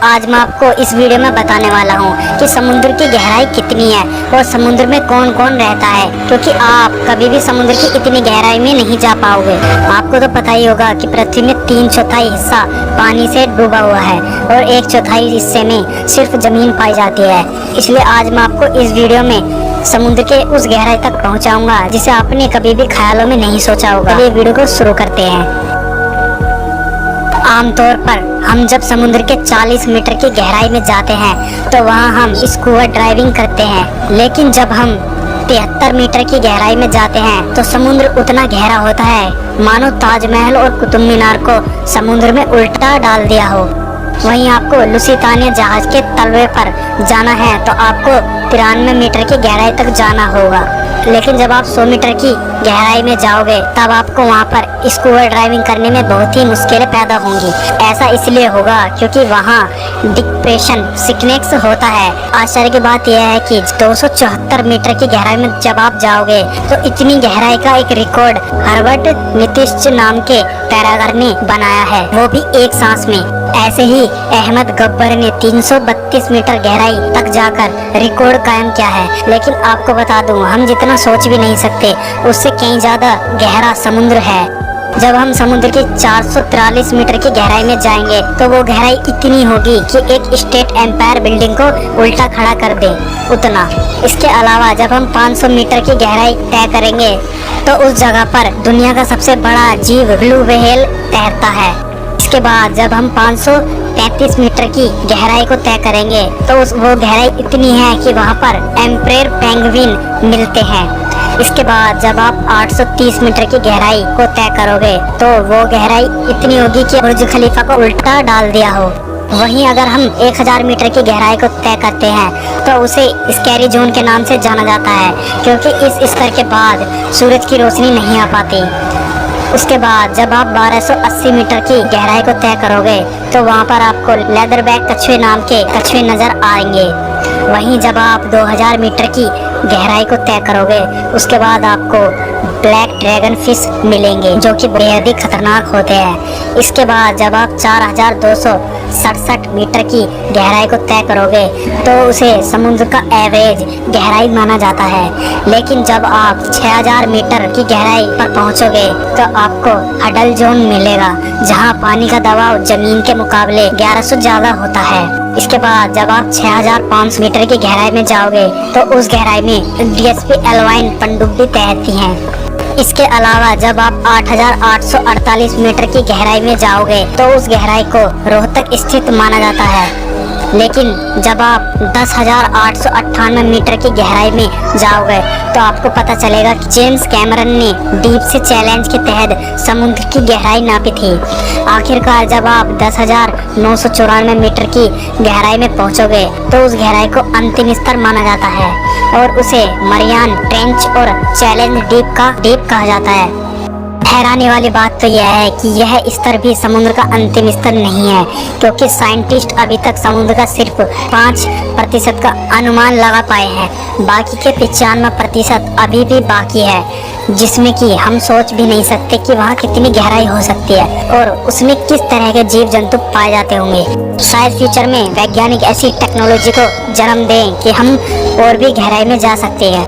आज मैं आपको इस वीडियो में बताने वाला हूँ कि समुद्र की गहराई कितनी है और समुद्र में कौन कौन रहता है, क्योंकि आप कभी भी समुद्र की इतनी गहराई में नहीं जा पाओगे। आपको तो पता ही होगा कि पृथ्वी में 3/4 हिस्सा पानी से डूबा हुआ है और 1/4 हिस्से में सिर्फ जमीन पाई जाती है। इसलिए आज मैं आपको इस वीडियो में समुद्र के उस गहराई तक पहुंचाऊंगा जिसे आपने कभी भी ख्यालों में नहीं सोचा होगा। ये वीडियो को शुरू करते हैं। आमतौर पर हम जब समुद्र के 40 मीटर की गहराई में जाते हैं तो वहाँ हम स्कूबा ड्राइविंग करते हैं, लेकिन जब हम 73 मीटर की गहराई में जाते हैं तो समुद्र उतना गहरा होता है मानो ताजमहल और कुतुब मीनार को समुद्र में उल्टा डाल दिया हो। वहीं आपको लुसितानिया जहाज के तलवे पर जाना है तो आपको 93 मीटर की गहराई तक जाना होगा, लेकिन जब आप 100 मीटर की गहराई में जाओगे तब आपको वहां पर स्कूबा ड्राइविंग करने में बहुत ही मुश्किलें पैदा होंगी। ऐसा इसलिए होगा क्योंकि वहां डिप्रेशन सिकनेस होता है। आश्चर्य की बात यह है कि 274 मीटर की गहराई में जब आप जाओगे तो इतनी गहराई का एक रिकॉर्ड हर्बर्ट नितिश नाम के पैरागर ने बनाया है, वो भी एक सांस में। ऐसे ही अहमद गब्बर ने 332 मीटर गहराई तक जाकर रिकॉर्ड कायम किया है। लेकिन आपको बता दूं, हम जितना सोच भी नहीं सकते उससे कहीं ज्यादा गहरा समुद्र है। जब हम समुद्र की 443 मीटर की गहराई में जाएंगे तो वो गहराई इतनी होगी कि एक स्टेट एम्पायर बिल्डिंग को उल्टा खड़ा कर दे, उतना। इसके अलावा जब हम 500 मीटर की गहराई तय करेंगे तो उस जगह पर दुनिया का सबसे बड़ा जीव ब्लू व्हेल तैरता है। इसके बाद जब हम 533 मीटर की गहराई को तय करेंगे तो वो गहराई इतनी है कि वहाँ पर एम्परर पेंगुइन मिलते हैं। इसके बाद जब आप 830 मीटर की गहराई को तय करोगे तो वो गहराई इतनी होगी कि बुर्ज खलीफा को उल्टा डाल दिया हो। वहीं अगर हम 1000 मीटर की गहराई को तय करते हैं तो उसे स्कैरी जोन के नाम से जाना जाता है, क्योंकि इस स्तर के बाद सूरज की रोशनी नहीं आ पाती। उसके बाद जब आप 1280 मीटर की गहराई को तय करोगे तो वहाँ पर आपको लेदरबैक कछुए नाम के कछुए नजर आएंगे। वहीं जब आप 2000 मीटर की गहराई को तय करोगे उसके बाद आपको ब्लैक ड्रैगन फिश मिलेंगे, जो कि बेहद ही खतरनाक होते हैं। इसके बाद जब आप 4267 मीटर की गहराई को तय करोगे तो उसे समुद्र का एवरेज गहराई माना जाता है। लेकिन जब आप 6000 मीटर की गहराई पर पहुंचोगे तो आपको हडल जोन मिलेगा, जहां पानी का दबाव जमीन के मुकाबले 1100 ज्यादा होता है। इसके बाद जब आप 6500 मीटर की गहराई में जाओगे तो उस गहराई में डीएसपी एल्वाइन पनडुब्बी तैरती हैं। इसके अलावा जब आप 8848 मीटर की गहराई में जाओगे तो उस गहराई को रोहतक स्थित माना जाता है। लेकिन जब आप 10,898 मीटर की गहराई में जाओगे तो आपको पता चलेगा कि जेम्स कैमरन ने डीप सी चैलेंज के तहत समुद्र की गहराई नापी थी। आखिरकार जब आप 10,994 मीटर की गहराई में पहुंचोगे तो उस गहराई को अंतिम स्तर माना जाता है और उसे मरियान ट्रेंच और चैलेंज डीप कहा जाता है। हैरानी वाली बात तो यह है कि यह स्तर भी समुद्र का अंतिम स्तर नहीं है, क्योंकि साइंटिस्ट अभी तक समुद्र का सिर्फ 5% का अनुमान लगा पाए हैं। बाकी के 95% अभी भी बाकी है, जिसमें कि हम सोच भी नहीं सकते कि वहाँ कितनी गहराई हो सकती है और उसमें किस तरह के जीव जंतु पाए जाते होंगे। शायद फ्यूचर में वैज्ञानिक ऐसी टेक्नोलॉजी को जन्म दें कि हम और भी गहराई में जा सकते हैं।